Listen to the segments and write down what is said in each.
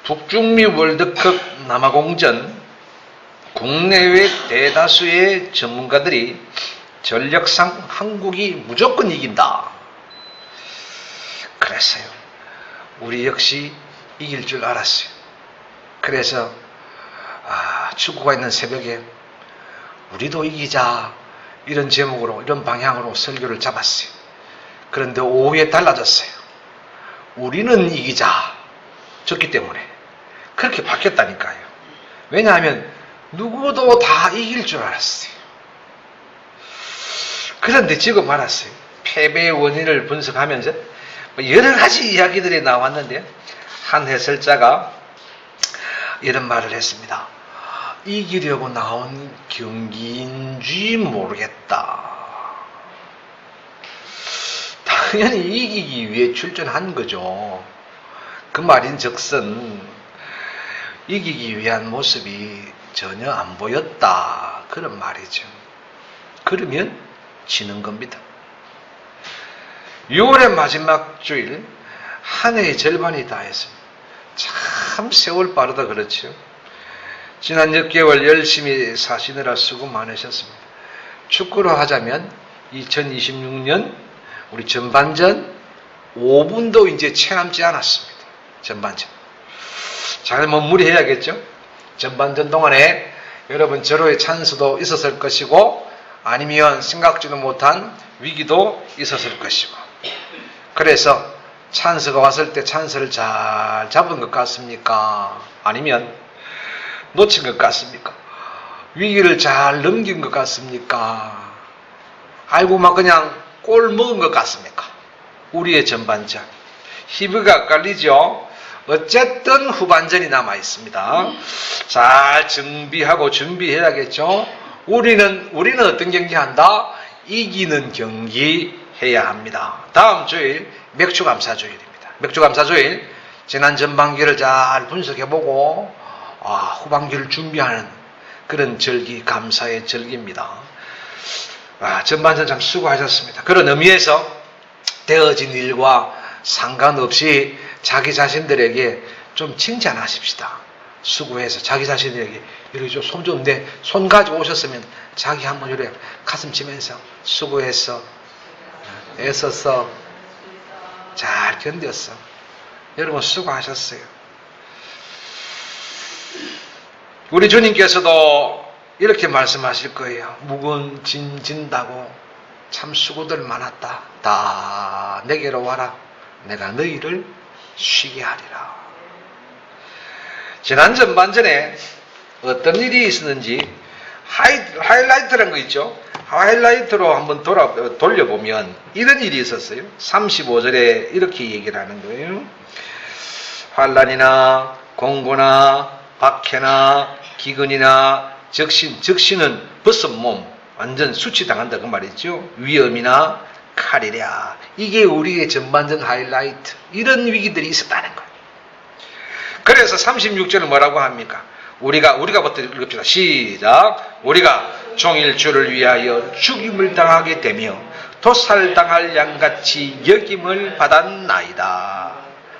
북중미 월드컵 남아공전 국내외 대다수의 전문가들이 전력상 한국이 무조건 이긴다. 그랬어요. 우리 역시 이길 줄 알았어요. 그래서 축구가 있는 새벽에 우리도 이기자 이런 제목으로 이런 방향으로 설교를 잡았어요. 그런데 오후에 달라졌어요. 우리는 이기자. 졌기 때문에 그렇게 바뀌었다니까요. 왜냐하면 누구도 다 이길 줄 알았어요. 그런데 지금 알았어요. 패배의 원인을 분석하면서 여러 가지 이야기들이 나왔는데 한 해설자가 이런 말을 했습니다. 이기려고 나온 경기인지 모르겠다. 당연히 이기기 위해 출전한 거죠. 그 말인즉슨 이기기 위한 모습이 전혀 안 보였다. 그런 말이죠. 그러면 지는 겁니다. 6월의 마지막 주일 한 해의 절반이 다 했습니다. 참 세월 빠르다 그렇죠. 지난 6개월 열심히 사시느라 수고 많으셨습니다. 축구로 하자면 2026년 우리 전반전 5분도 이제 채 남지 않았습니다. 전반전. 잘못 무리해야겠죠? 전반전 동안에 여러분 절호의 찬스도 있었을 것이고 아니면 생각지도 못한 위기도 있었을 것이고 그래서 찬스가 왔을 때 찬스를 잘 잡은 것 같습니까? 아니면 놓친 것 같습니까? 위기를 잘 넘긴 것 같습니까? 알고 막 그냥 골 먹은 것 같습니까? 우리의 전반전. 희비가 엇갈리죠? 어쨌든 후반전이 남아 있습니다. 잘 준비하고 준비해야겠죠? 우리는 어떤 경기 한다? 이기는 경기 해야 합니다. 다음 주일 맥주감사주일입니다. 맥주감사주일 지난 전반기를 잘 분석해보고 후반기를 준비하는 그런 절기, 감사의 절기입니다. 전반전 참 수고하셨습니다. 그런 의미에서 되어진 일과 상관없이 자기 자신들에게 좀 칭찬하십시다. 수고해서 자기 자신에게 이렇게 좀 손 좀 내 손 가지고 오셨으면 자기 한번 이렇게 가슴 치면서 수고했어, 애썼어, 잘 견뎠어. 여러분 수고하셨어요. 우리 주님께서도 이렇게 말씀하실 거예요. 묵은 짐 진다고 참 수고들 많았다. 다 내게로 와라. 내가 너희를 쉬게 하리라. 지난 전반전에 어떤 일이 있었는지 하이라이트라는 거 있죠. 하이라이트로 한번 돌려보면 이런 일이 있었어요. 35절에 이렇게 얘기를 하는 거예요. 환난이나 공고나 박해나 기근이나 적신은 벗은 몸 완전 수치당한다 그 말이죠. 위험이나 칼이랴. 이게 우리의 전반전 하이라이트. 이런 위기들이 있었다는 거예요. 그래서 36절은 뭐라고 합니까? 우리가부터 읽읍시다. 시작. 우리가 종일 주를 위하여 죽임을 당하게 되며 도살당할 양같이 여김을 받았나이다.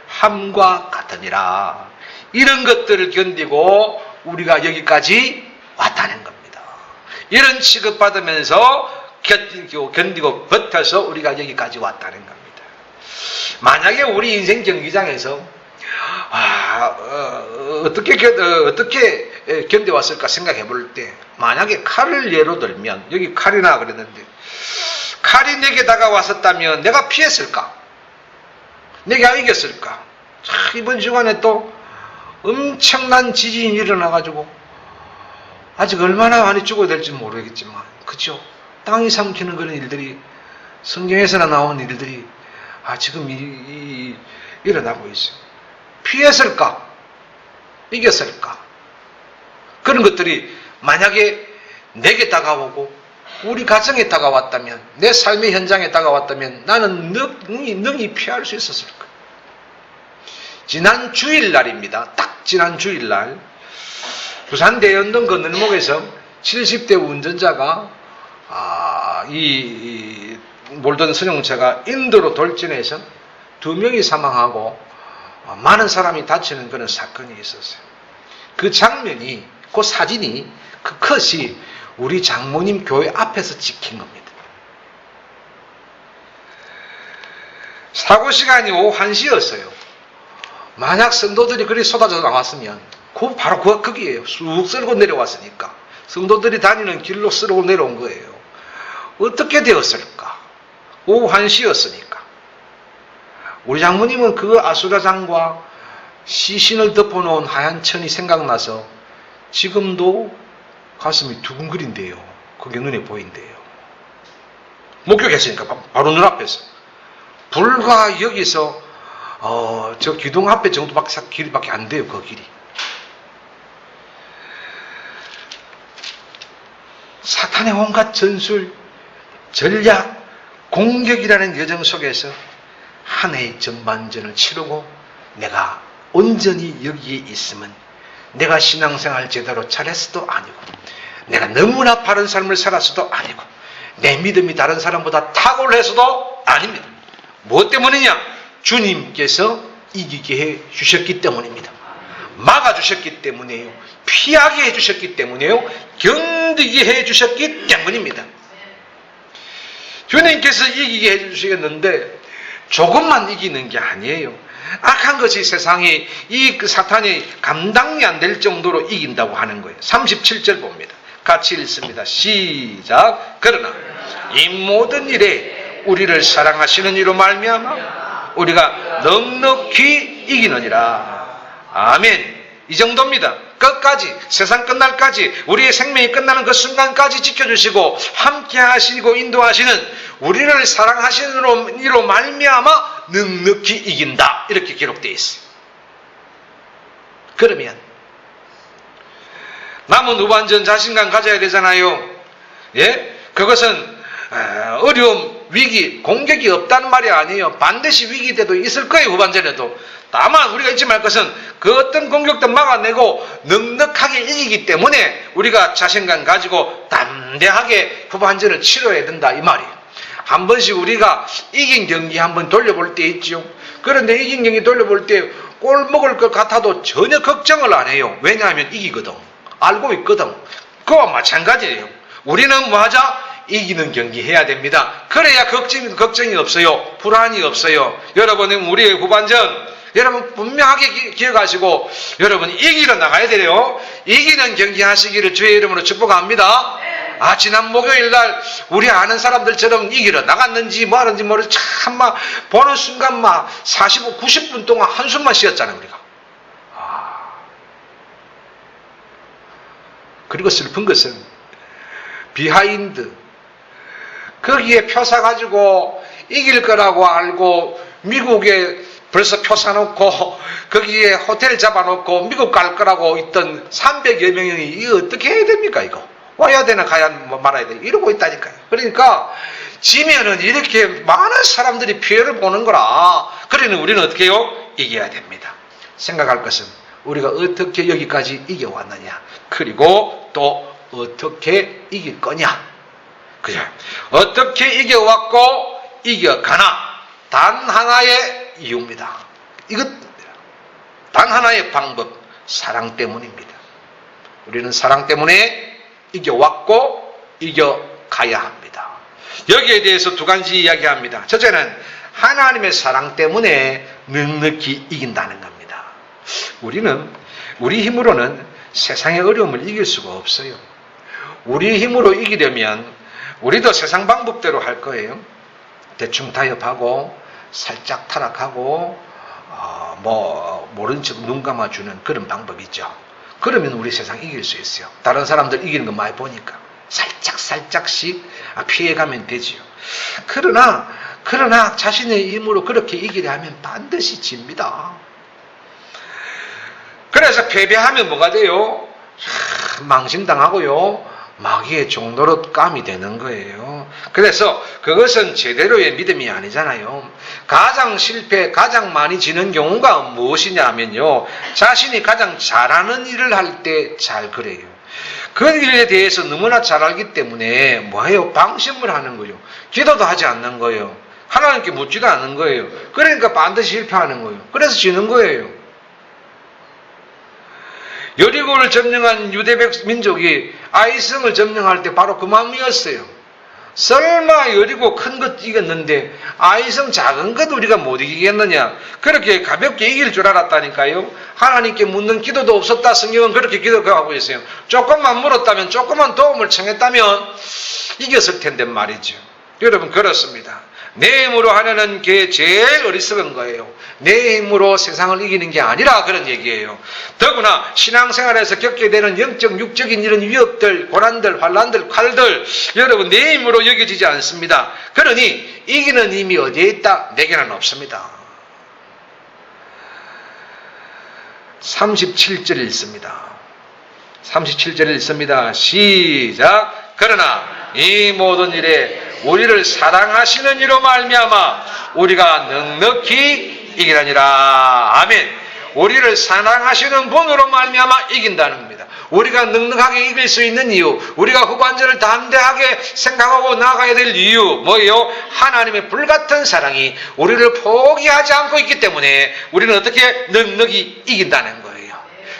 함과 같으니라. 이런 것들을 견디고 우리가 여기까지 왔다는 겁니다. 이런 취급받으면서 견디고 버텨서 우리가 여기까지 왔다는 겁니다. 만약에 우리 인생 경기장에서 어떻게 견뎌왔을까 생각해 볼 때 만약에 칼을 예로 들면 여기 칼이나 그랬는데 칼이 내게 다가왔었다면 내가 피했을까? 내가 이겼을까? 이번 주간에 또 엄청난 지진이 일어나가지고 아직 얼마나 많이 죽어야 될지 모르겠지만 그죠? 땅이 삼키는 그런 일들이 성경에서나 나온 일들이 지금 일어나고 있어요. 피했을까? 이겼을까? 그런 것들이 만약에 내게 다가오고 우리 가정에 다가왔다면 내 삶의 현장에 다가왔다면 나는 능히 피할 수 있었을까? 지난 주일날입니다. 딱 지난 주일날 부산 대연동 건널목에서 70대 운전자가 몰던 승용차가 인도로 돌진해서 2명이 사망하고 많은 사람이 다치는 그런 사건이 있었어요. 그 장면이, 그 사진이, 그 컷이 우리 장모님 교회 앞에서 찍힌 겁니다. 사고 시간이 오후 1시였어요. 만약 성도들이 그리 쏟아져 나왔으면 바로 거기에요. 쑥 쓸고 내려왔으니까. 성도들이 다니는 길로 쓸고 내려온 거예요. 어떻게 되었을까? 오후 1시였으니까. 우리 장모님은 그 아수라장과 시신을 덮어놓은 하얀 천이 생각나서 지금도 가슴이 두근거린대요. 그게 눈에 보인대요. 목격했으니까 바로 눈앞에서. 불과 여기서 저 기둥 앞에 정도밖에 길이밖에 안 돼요. 그 길이. 사탄의 온갖 전술, 전략, 공격이라는 여정 속에서 한 해의 전반전을 치르고 내가 온전히 여기에 있으면 내가 신앙생활 제대로 잘했어도 아니고 내가 너무나 바른 삶을 살았어도 아니고 내 믿음이 다른 사람보다 탁월해서도 아닙니다. 무엇 때문이냐? 주님께서 이기게 해 주셨기 때문입니다. 막아주셨기 때문이에요. 피하게 해주셨기 때문이에요. 견디게 해주셨기 때문입니다. 주님께서 이기게 해주시겠는데 조금만 이기는 게 아니에요. 악한 것이 세상에 그 사탄이 감당이 안 될 정도로 이긴다고 하는 거예요. 37절 봅니다. 같이 읽습니다. 시작. 그러나 이 모든 일에 우리를 사랑하시는 이로 말미암아 우리가 넉넉히 이기느니라. 아멘. 이 정도입니다. 끝까지, 세상 끝날까지, 우리의 생명이 끝나는 그 순간까지 지켜주시고 함께 하시고 인도하시는 우리를 사랑하시는 이로 말미암아 넉넉히 이긴다. 이렇게 기록되어 있어요. 그러면 남은 후반전 자신감 가져야 되잖아요. 예? 그것은 어려움, 위기, 공격이 없다는 말이 아니에요. 반드시 위기 때도 있을 거예요. 후반전에도. 다만 우리가 잊지 말 것은 그 어떤 공격도 막아내고 넉넉하게 이기기 때문에 우리가 자신감 가지고 담대하게 후반전을 치러야 된다 이 말이에요. 한 번씩 우리가 이긴 경기 한번 돌려볼 때 있죠. 그런데 이긴 경기 돌려볼 때 골 먹을 것 같아도 전혀 걱정을 안 해요. 왜냐하면 이기거든. 알고 있거든. 그와 마찬가지예요. 우리는 뭐 하자? 이기는 경기 해야 됩니다. 그래야 걱정이 없어요. 불안이 없어요. 여러분은 우리의 후반전 여러분 분명하게 기억하시고 여러분 이기러 나가야 돼요. 이기는 경기 하시기를 주의 이름으로 축복합니다. 지난 목요일날 우리 아는 사람들처럼 이기러 나갔는지 뭐 하는지 모르겠 참 막 보는 순간 막 45, 90분 동안 한숨만 쉬었잖아요 우리가. 그리고 슬픈 것은 비하인드 거기에 표 사가지고 이길 거라고 알고 미국에 벌써 표 사놓고 거기에 호텔 잡아놓고 미국 갈 거라고 있던 300여 명이 이거 어떻게 해야 됩니까 이거? 와야 되나 가야 말아야 되나 이러고 있다니까요. 그러니까 지면은 이렇게 많은 사람들이 피해를 보는 거라. 그러니 우리는 어떻게 해요? 이겨야 됩니다. 생각할 것은 우리가 어떻게 여기까지 이겨왔느냐, 그리고 또 어떻게 이길 거냐. 그죠? 어떻게 이겨왔고 이겨가나 단 하나의 이유입니다. 이것 단 하나의 방법, 사랑 때문입니다. 우리는 사랑 때문에 이겨왔고 이겨가야 합니다. 여기에 대해서 두 가지 이야기합니다. 첫째는 하나님의 사랑 때문에 넉넉히 이긴다는 겁니다. 우리는 우리 힘으로는 세상의 어려움을 이길 수가 없어요. 우리 힘으로 이기려면 우리도 세상 방법대로 할 거예요. 대충 타협하고 살짝 타락하고 모른 척 눈 감아주는 그런 방법이죠. 그러면 우리 세상 이길 수 있어요. 다른 사람들 이기는 거 많이 보니까 살짝씩 피해가면 되지요. 그러나 자신의 힘으로 그렇게 이기려 하면 반드시 집니다. 그래서 패배하면 뭐가 돼요? 망신당하고요. 마귀의 종노릇감이 되는 거예요. 그래서 그것은 제대로의 믿음이 아니잖아요. 가장 가장 많이 지는 경우가 무엇이냐면요, 자신이 가장 잘하는 일을 할 때 잘 그래요. 그 일에 대해서 너무나 잘 알기 때문에 뭐해요? 방심을 하는 거예요. 기도도 하지 않는 거예요. 하나님께 묻지도 않는 거예요. 그러니까 반드시 실패하는 거예요. 그래서 지는 거예요. 여리고를 점령한 유대 민족이 아이성을 점령할 때 바로 그 마음이었어요. 설마 여리고 큰 것 이겼는데 아이성 작은 것 우리가 못 이기겠느냐. 그렇게 가볍게 이길 줄 알았다니까요. 하나님께 묻는 기도도 없었다. 성경은 그렇게 기도하고 있어요. 조금만 물었다면, 조금만 도움을 청했다면 이겼을 텐데 말이죠. 여러분, 그렇습니다. 내 힘으로 하려는 게 제일 어리석은 거예요. 내 힘으로 세상을 이기는 게 아니라 그런 얘기예요. 더구나 신앙생활에서 겪게 되는 영적, 육적인 이런 위협들, 고난들, 환난들, 칼들, 여러분 내 힘으로 여겨지지 않습니다. 그러니 이기는 힘이 어디에 있다? 내게는 없습니다. 37절 읽습니다. 37절 읽습니다. 시작. 그러나 이 모든 일에 우리를 사랑하시는 이로 말미암아 우리가 넉넉히 이기라니라. 아멘. 우리를 사랑하시는 분으로 말미암아 이긴다는 겁니다. 우리가 넉넉하게 이길 수 있는 이유, 우리가 후반전을 담대하게 생각하고 나아가야 될 이유 뭐예요? 하나님의 불같은 사랑이 우리를 포기하지 않고 있기 때문에 우리는 어떻게 넉넉히 이긴다는 거예요.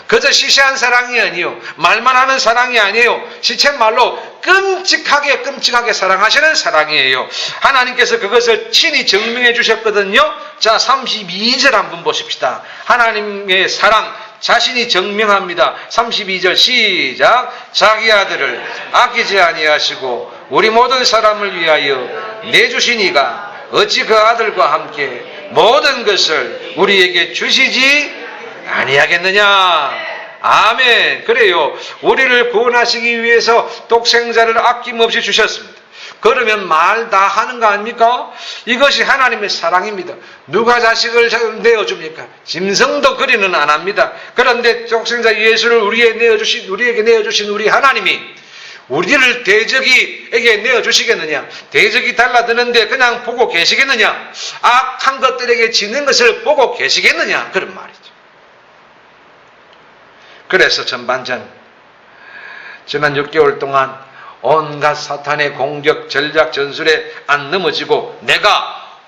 그저 시시한 사랑이 아니요, 말만 하는 사랑이 아니에요. 시쳇말로 끔찍하게 사랑하시는 사랑이에요. 하나님께서 그것을 친히 증명해 주셨거든요. 자, 32절 한번 보십시다. 하나님의 사랑 자신이 증명합니다. 32절 시작. 자기 아들을 아끼지 아니하시고 우리 모든 사람을 위하여 내주신 이가 어찌 그 아들과 함께 모든 것을 우리에게 주시지 아니하겠느냐. 아멘. 그래요. 우리를 구원하시기 위해서 독생자를 아낌없이 주셨습니다. 그러면 말 다 하는 거 아닙니까? 이것이 하나님의 사랑입니다. 누가 자식을 내어줍니까? 짐승도 그리는 안 합니다. 그런데 독생자 예수를 우리에게 내어주신 우리 하나님이 우리를 대적이에게 내어주시겠느냐? 대적이 달라드는데 그냥 보고 계시겠느냐? 악한 것들에게 지는 것을 보고 계시겠느냐? 그런 말이죠. 그래서 전반전 지난 6개월 동안 온갖 사탄의 공격, 전략, 전술에 안 넘어지고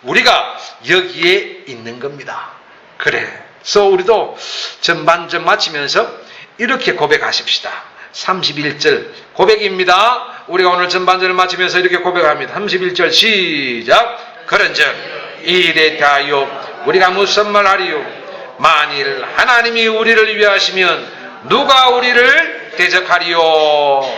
우리가 여기에 있는 겁니다. 그래서 우리도 전반전 마치면서 이렇게 고백하십시다. 31절 고백입니다. 우리가 오늘 전반전을 마치면서 이렇게 고백합니다. 31절 시작. 그런즉 이 일에 대하여 우리가 무슨 말 하리요? 만일 하나님이 우리를 위하시면 누가 우리를 대적하리요?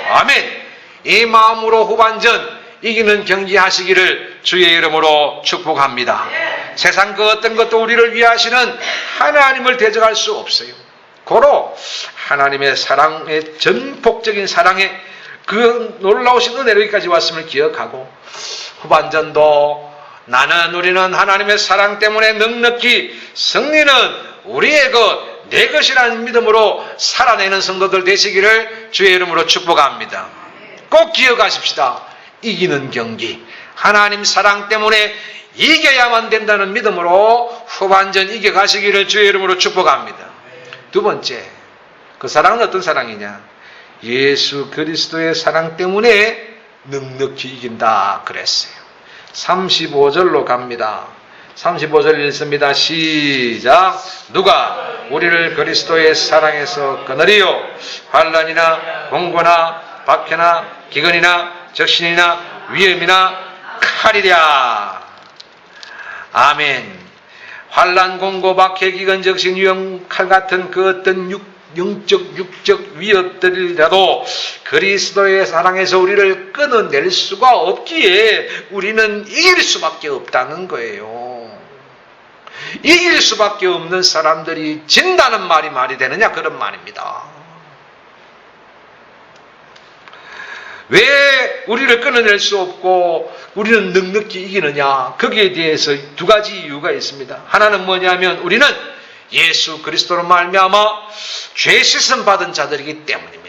아멘. 이 마음으로 후반전 이기는 경기 하시기를 주의 이름으로 축복합니다. 세상 그 어떤 것도 우리를 위하시는 하나님을 대적할 수 없어요. 고로 하나님의 사랑의 전폭적인 사랑의 그 놀라우신 은혜로 여기까지 왔음을 기억하고 후반전도 우리는 하나님의 사랑 때문에 넉넉히 승리는 우리의 내 것이라는 믿음으로 살아내는 성도들 되시기를 주의 이름으로 축복합니다. 꼭 기억하십시다. 이기는 경기, 하나님 사랑 때문에 이겨야만 된다는 믿음으로 후반전 이겨가시기를 주의 이름으로 축복합니다. 두 번째, 그 사랑은 어떤 사랑이냐? 예수 그리스도의 사랑 때문에 넉넉히 이긴다 그랬어요. 35절로 갑니다. 35절 읽습니다. 시작. 누가 우리를 그리스도의 사랑에서 끊으리요? 환난이나 공고나 박해나 기근이나 적신이나 위험이나 칼이랴. 아멘. 환난, 공고, 박해, 기근, 적신, 위험, 칼 같은 그 어떤 영적, 육적 위협들이라도 그리스도의 사랑에서 우리를 끊어낼 수가 없기에 우리는 이길 수밖에 없다는 거예요. 이길 수밖에 없는 사람들이 진다는 말이 되느냐? 그런 말입니다. 왜 우리를 끊어낼 수 없고 우리는 넉넉히 이기느냐? 거기에 대해서 두 가지 이유가 있습니다. 하나는 뭐냐면 우리는 예수 그리스도로 말미암아 죄 씻음 받은 자들이기 때문입니다.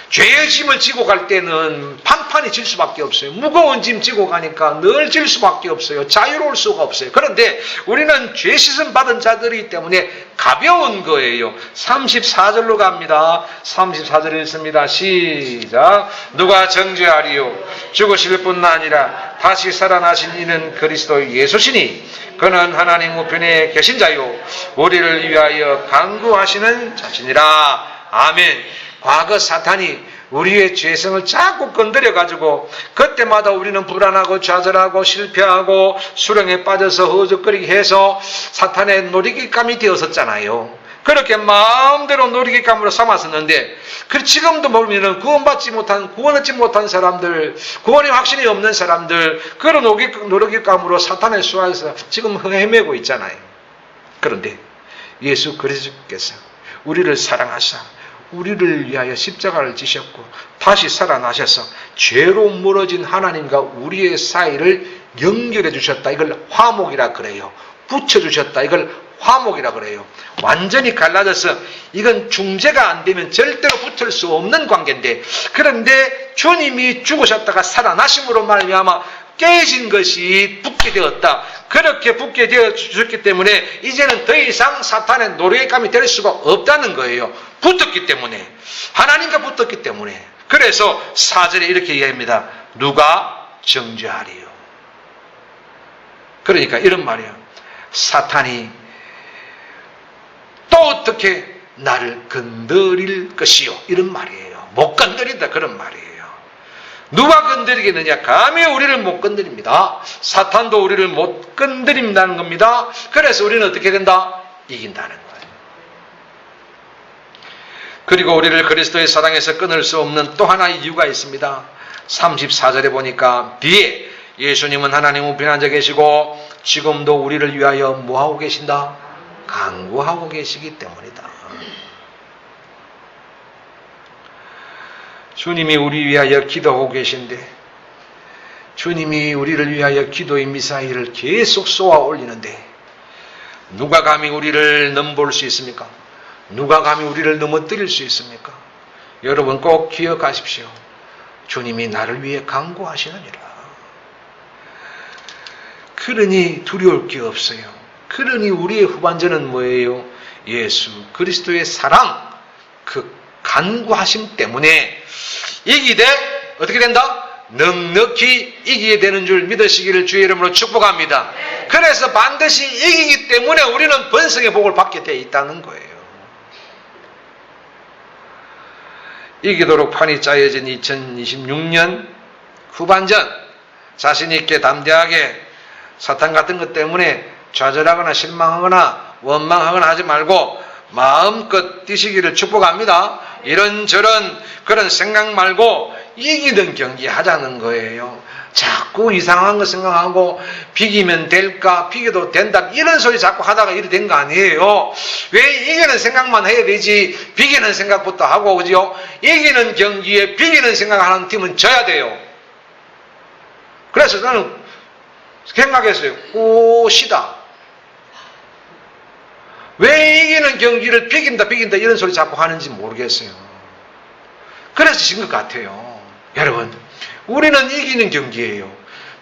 죄의 짐을 지고 갈 때는 판판이 질 수밖에 없어요. 무거운 짐 지고 가니까 늘 질 수밖에 없어요. 자유로울 수가 없어요. 그런데 우리는 죄 씻음 받은 자들이기 때문에 가벼운 거예요. 34절로 갑니다. 34절 읽습니다. 시작. 누가 정죄하리요? 죽으실 뿐 아니라 다시 살아나신 이는 그리스도 예수시니 그는 하나님 우편에 계신 자요 우리를 위하여 간구하시는 자신이라. 아멘. 과거 사탄이 우리의 죄성을 자꾸 건드려 가지고 그때마다 우리는 불안하고 좌절하고 실패하고 수렁에 빠져서 허적거리게 해서 사탄의 놀이기감이 되었었잖아요. 그렇게 마음대로 놀이기감으로 삼았었는데, 지금도 보면은 구원 얻지 못한 사람들, 구원의 확신이 없는 사람들, 그런 놀이기감으로 사탄의 수하에서 지금 헤매고 있잖아요. 그런데 예수 그리스도께서 우리를 사랑하사 우리를 위하여 십자가를 지셨고 다시 살아나셔서 죄로 멀어진 하나님과 우리의 사이를 연결해 주셨다. 이걸 화목이라 그래요. 붙여주셨다. 이걸 화목이라 그래요. 완전히 갈라져서 이건 중재가 안 되면 절대로 붙을 수 없는 관계인데, 그런데 주님이 죽으셨다가 살아나심으로 말미암아 깨진 것이 붙게 되었다. 그렇게 붙게 되어 주셨기 때문에 이제는 더 이상 사탄의 노래감이 될 수가 없다는 거예요. 붙었기 때문에, 하나님과 붙었기 때문에. 그래서 4절에 이렇게 이야기합니다. 누가 정죄하리요. 그러니까 이런 말이에요. 사탄이 또 어떻게 나를 건드릴 것이요, 이런 말이에요. 못 건드린다, 그런 말이에요. 누가 건드리겠느냐? 감히 우리를 못 건드립니다. 사탄도 우리를 못 건드린다는 겁니다. 그래서 우리는 어떻게 된다? 이긴다는 거예요. 그리고 우리를 그리스도의 사랑에서 끊을 수 없는 또 하나의 이유가 있습니다. 34절에 보니까 뒤에 예수님은 하나님 우편에 앉아 계시고 지금도 우리를 위하여 뭐하고 계신다? 간구하고 계시기 때문이다. 주님이 우리 위하여 기도하고 계신데, 주님이 우리를 위하여 기도의 미사일을 계속 쏘아 올리는데 누가 감히 우리를 넘볼 수 있습니까? 누가 감히 우리를 넘어뜨릴 수 있습니까? 여러분 꼭 기억하십시오. 주님이 나를 위해 간구하시느니라. 그러니 두려울 게 없어요. 그러니 우리의 후반전은 뭐예요? 예수 그리스도의 사랑, 그 간구하심 때문에 이기되 어떻게 된다? 넉넉히 이기게 되는 줄 믿으시기를 주의 이름으로 축복합니다. 그래서 반드시 이기기 때문에 우리는 번성의 복을 받게 되어 있다는 거예요. 이기도록 판이 짜여진 2026년 후반전, 자신 있게 담대하게 사탄 같은 것 때문에 좌절하거나 실망하거나 원망하거나 하지 말고 마음껏 뛰시기를 축복합니다. 이런저런 그런 생각 말고 이기는 경기 하자는 거예요. 자꾸 이상한 거 생각하고 비기면 될까, 비겨도 된다, 이런 소리 자꾸 하다가 이래 된 거 아니에요. 왜 이기는 생각만 해야 되지 비기는 생각부터 하고, 그죠? 이기는 경기에 비기는 생각하는 팀은 져야 돼요. 그래서 저는 생각했어요. 꽃이다. 왜 이기는 경기를 비긴다 이런 소리 자꾸 하는지 모르겠어요. 그래서 진 것 같아요. 여러분, 우리는 이기는 경기예요.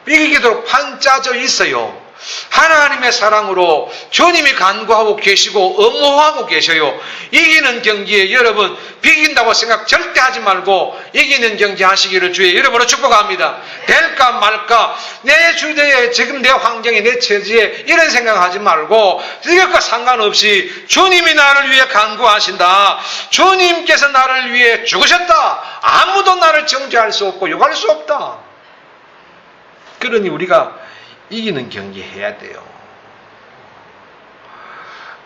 이기도록 판 짜져 있어요. 하나님의 사랑으로 주님이 간구하고 계시고 엄호하고 계셔요. 이기는 경기에 여러분 비긴다고 생각 절대 하지 말고 이기는 경기 하시기를 주의 이름으로 축복합니다. 될까 말까, 내 주제에 지금 내 환경에 내 처지에 이런 생각하지 말고 이것과 상관없이 주님이 나를 위해 간구하신다. 주님께서 나를 위해 죽으셨다. 아무도 나를 정죄할 수 없고 욕할 수 없다. 그러니 우리가 이기는 경기 해야 돼요.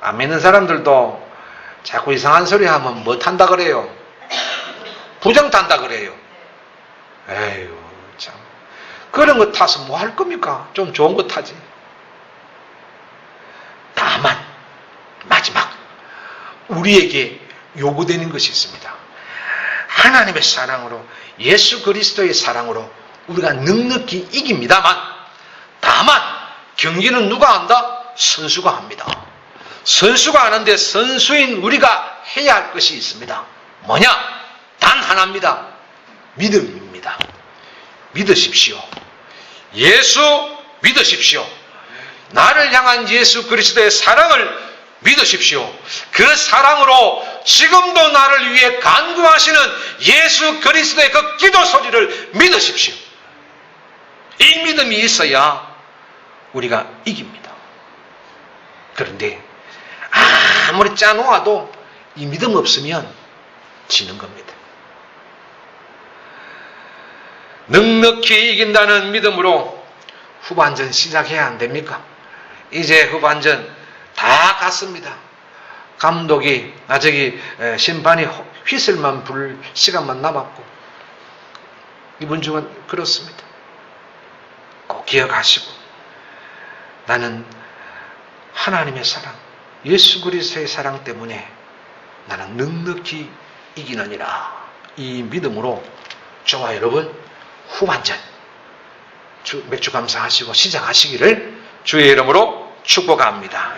안 믿는 사람들도 자꾸 이상한 소리 하면 뭐 탄다 그래요? 부정 탄다 그래요. 에휴 참, 그런 거 타서 뭐 할 겁니까? 좀 좋은 거 타지. 다만 마지막 우리에게 요구되는 것이 있습니다. 하나님의 사랑으로, 예수 그리스도의 사랑으로 우리가 넉넉히 이깁니다만, 다만 경기는 누가 한다? 선수가 합니다. 선수가 하는데 선수인 우리가 해야 할 것이 있습니다. 뭐냐? 단 하나입니다. 믿음입니다. 믿으십시오. 예수 믿으십시오. 나를 향한 예수 그리스도의 사랑을 믿으십시오. 그 사랑으로 지금도 나를 위해 간구하시는 예수 그리스도의 그 기도 소리를 믿으십시오. 이 믿음이 있어야 우리가 이깁니다. 그런데 아무리 짜놓아도 이 믿음 없으면 지는 겁니다. 넉넉히 이긴다는 믿음으로 후반전 시작해야 안 됩니까? 이제 후반전 다 갔습니다. 감독이 심판이 휘슬만 불 시간만 남았고, 이번 주간 그렇습니다. 꼭 기억하시고, 나는 하나님의 사랑, 예수 그리스도의 사랑 때문에 나는 넉넉히 이기느니라. 이 믿음으로 저와 여러분 후반전 맥주 감사하시고 시작하시기를 주의 이름으로 축복합니다.